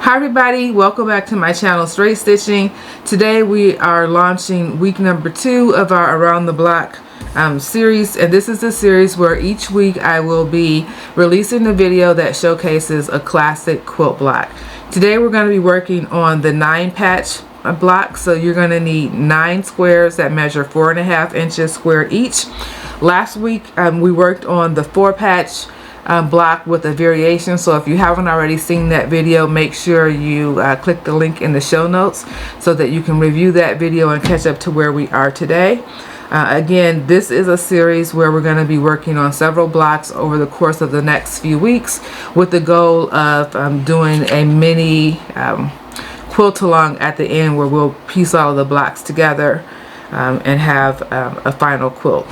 Hi everybody, welcome back to my channel Straight Stitching. Today we are launching week number 2 of our Around the Block series, and this is a series where each week I will be releasing a video that showcases a classic quilt block. Today we're going to be working on the 9 patch block, so you're going to need 9 squares that measure 4.5 inches squared each. Last week we worked on the 4 patch block with a variation, so if you haven't already seen that video, make sure you click the link in the show notes so that you can review that video and catch up to where we are today. Again, this is a series where we're going to be working on several blocks over the course of the next few weeks with the goal of doing a mini quilt along at the end where we'll piece all of the blocks together and have a final quilt.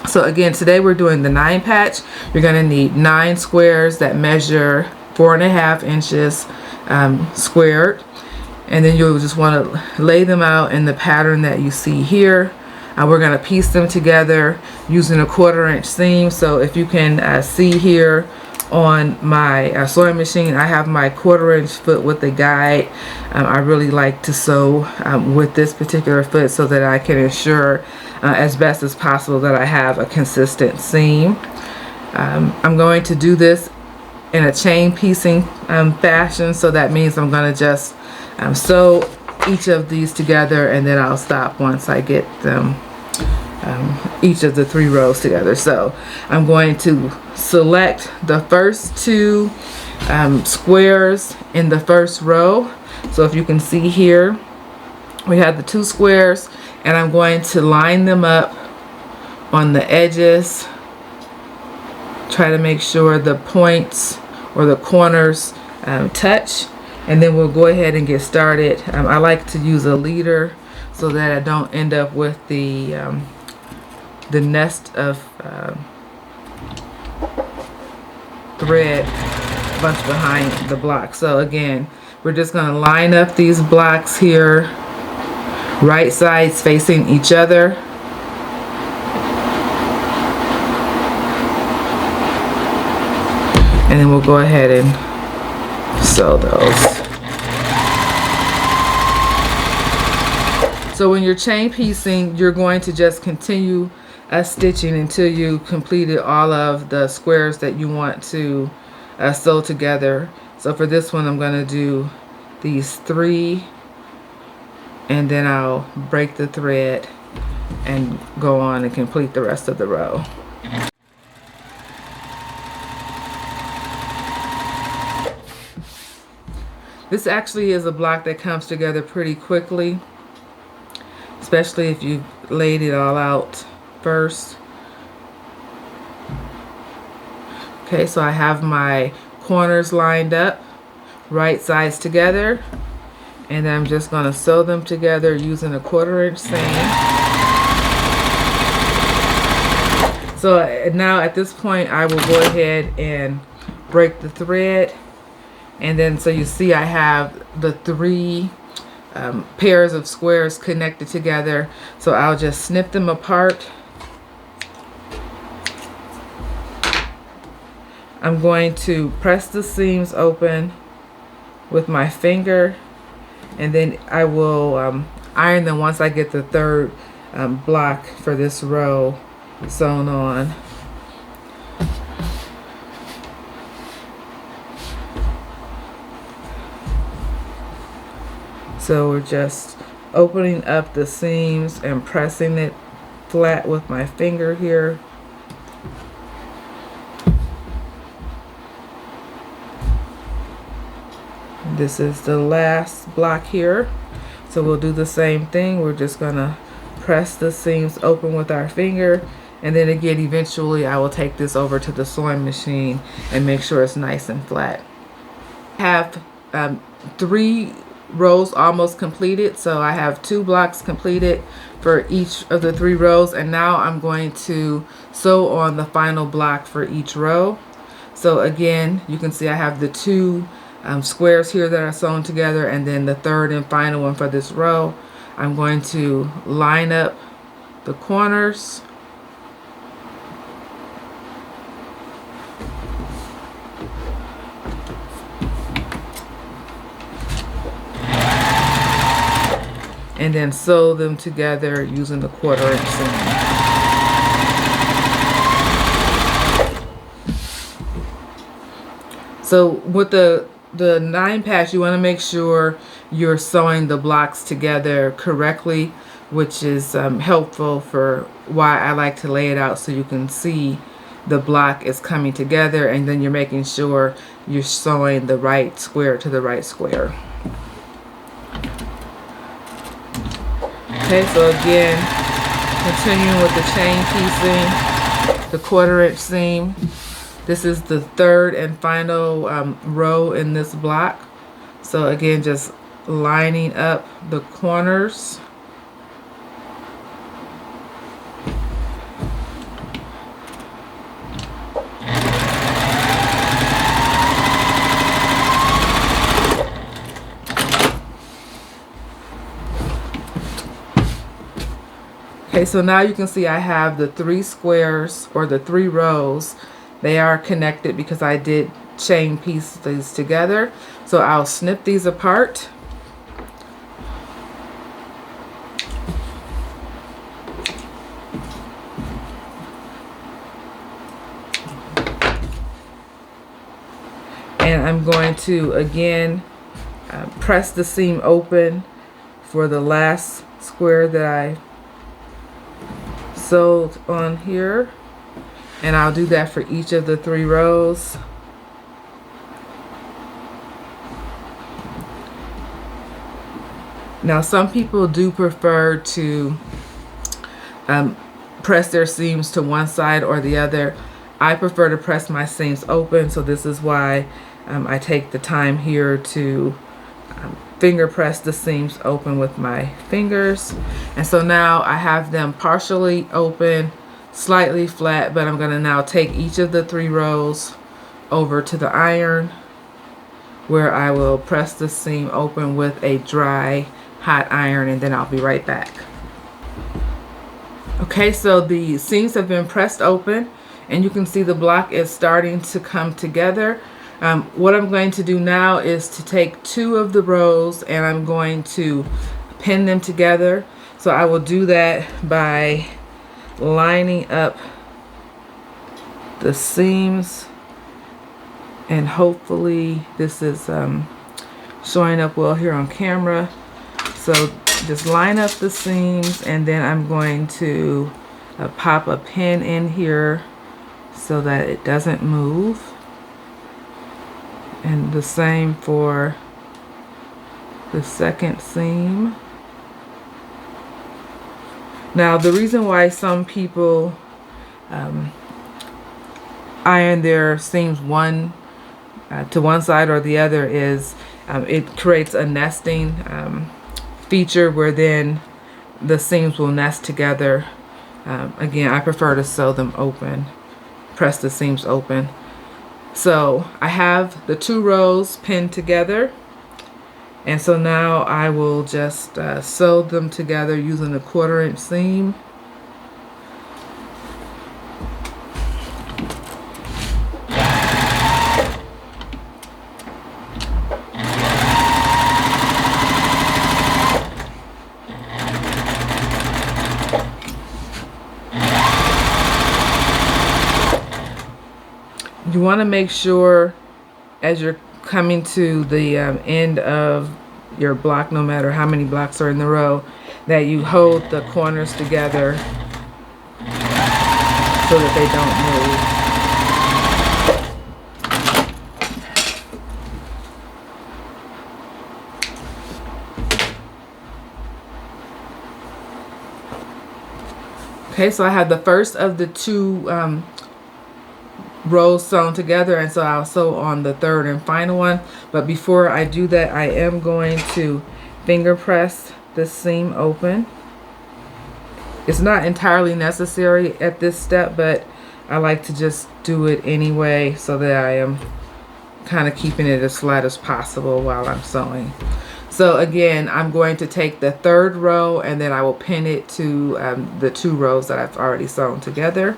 So again, today we're doing the 9 patch. You're going to need 9 squares that measure 4.5 inches squared, and then you'll just want to lay them out in the pattern that you see here. We're going to piece them together using a 1/4 inch seam. So if you can see here on my sewing machine, I have my 1/4 inch foot with a guide. I really like to sew with this particular foot so that I can ensure as best as possible that I have a consistent seam. I'm going to do this in a chain piecing fashion, so that means I'm going to just sew each of these together, and then I'll stop once I get them each of the 3 rows together. So I'm going to select the first 2 squares in the first row. So if you can see here, we have the 2 squares, and I'm going to line them up on the edges. Try to make sure the points or the corners touch, and then we'll go ahead and get started. I like to use a leader so that I don't end up with the nest of thread bunch behind the block. So again, we're just going to line up these blocks here, right sides facing each other. And then we'll go ahead and sew those. So when you're chain piecing, you're going to just continue stitching until you completed all of the squares that you want to sew together. So for this one, I'm going to do these 3, and then I'll break the thread and go on and complete the rest of the row. This actually is a block that comes together pretty quickly, especially if you've laid it all out first. Okay, so I have my corners lined up, right sides together, and then I'm just going to sew them together using a 1/4 inch seam. So now at this point I will go ahead and break the thread, and then so you see I have the 3 pairs of squares connected together. So I'll just snip them apart. I'm going to press the seams open with my finger, and then I will iron them once I get the 3rd block for this row sewn on. So we're just opening up the seams and pressing it flat with my finger here. This is the last block here, so we'll do the same thing. We're just gonna press the seams open with our finger, and then again eventually I will take this over to the sewing machine and make sure it's nice and flat. I have 3 rows almost completed, so I have 2 blocks completed for each of the 3 rows, and now I'm going to sew on the final block for each row. So again, you can see I have the 2 squares here that are sewn together, and then the 3rd and final one for this row. I'm going to line up the corners, and then sew them together using the 1/4 inch seam. So with the 9 patch, you want to make sure you're sewing the blocks together correctly, which is helpful for why I like to lay it out so you can see the block is coming together, and then you're making sure you're sewing the right square to the right square. Okay, so again, continuing with the chain piecing, the 1/4 inch seam. This is the 3rd and final row in this block. So again, just lining up the corners. Okay, so now you can see I have the 3 squares, or the 3 rows. They are connected because I did chain piece these together. So I'll snip these apart. And I'm going to again press the seam open for the last square that I sewed on here, and I'll do that for each of the 3 rows. Now some people do prefer to press their seams to one side or the other. I prefer to press my seams open, so this is why I take the time here to finger press the seams open with my fingers. And so now I have them partially open, slightly flat, but I'm going to now take each of the 3 rows over to the iron, where I will press the seam open with a dry hot iron, and then I'll be right back. Okay, so the seams have been pressed open, and you can see the block is starting to come together. What I'm going to do now is to take 2 of the rows and I'm going to pin them together. So I will do that by lining up the seams, and hopefully this is showing up well here on camera. So just line up the seams, and then I'm going to pop a pin in here so that it doesn't move. And the same for the second seam. Now the reason why some people iron their seams to one side or the other is it creates a nesting feature where then the seams will nest together. Again, I prefer to sew them open, press the seams open. So I have the 2 rows pinned together, and so now I will just sew them together using a 1/4 inch seam. You want to make sure as you're coming to the end of your block, no matter how many blocks are in the row, that you hold the corners together so that they don't move. Okay, so I have the first of the 2 rows sewn together, and so I'll sew on the 3rd and final one. But before I do that, I am going to finger press the seam open. It's not entirely necessary at this step, but I like to just do it anyway so that I am kind of keeping it as flat as possible while I'm sewing. So again, I'm going to take the 3rd row and then I will pin it to the 2 rows that I've already sewn together.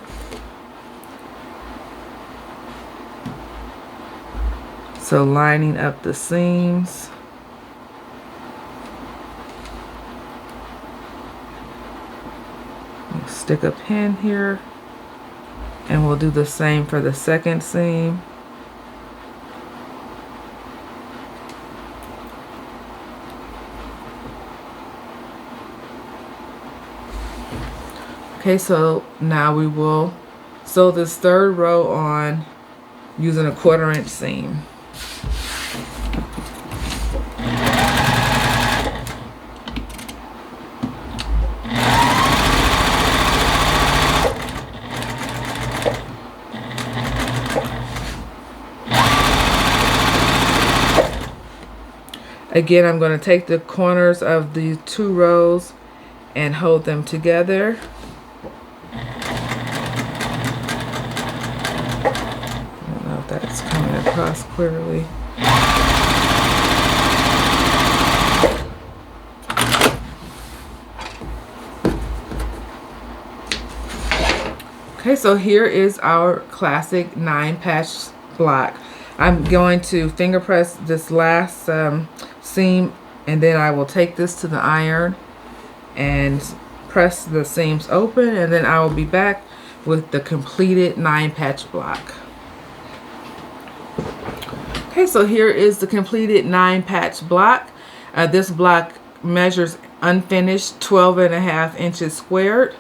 So lining up the seams. stick a pin here, and we'll do the same for the second seam. Okay, so now we will sew this third row on using a 1/4 inch seam. Again, I'm going to take the corners of the 2 rows and hold them together. I don't know if that's coming across clearly. Okay, so here is our classic 9-patch block. I'm going to finger press this last seam, and then I will take this to the iron and press the seams open, and then I will be back with the completed 9-patch block. Okay, so here is the completed 9-patch block. This block measures unfinished 12.5 inches squared.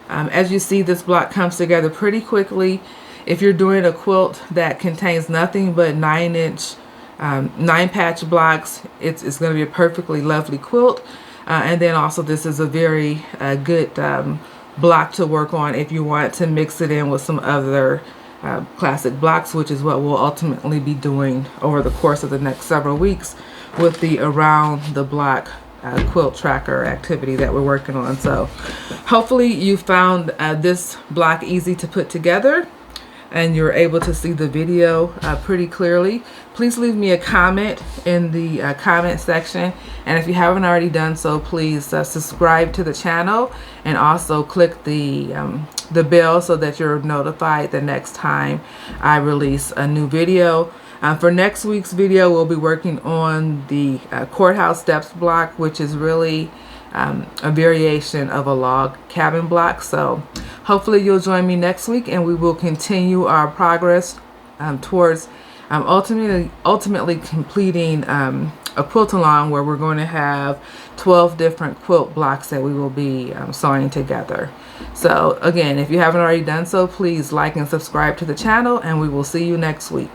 As you see, this block comes together pretty quickly. If you're doing a quilt that contains nothing but 9-patch blocks, it's going to be a perfectly lovely quilt. And then also this is a very good block to work on if you want to mix it in with some other classic blocks, which is what we'll ultimately be doing over the course of the next several weeks with the Around the Block quilt tracker activity that we're working on. So hopefully you found this block easy to put together and you're able to see the video pretty clearly. Please leave me a comment in the comment section, and if you haven't already done so, please subscribe to the channel and also click the bell so that you're notified the next time I release a new video. For next week's video, we'll be working on the courthouse steps block, which is really a variation of a log cabin block. So hopefully you'll join me next week, and we will continue our progress towards ultimately completing a quilt along, where we're going to have 12 different quilt blocks that we will be sewing together. So again, if you haven't already done so, please like and subscribe to the channel, and we will see you next week.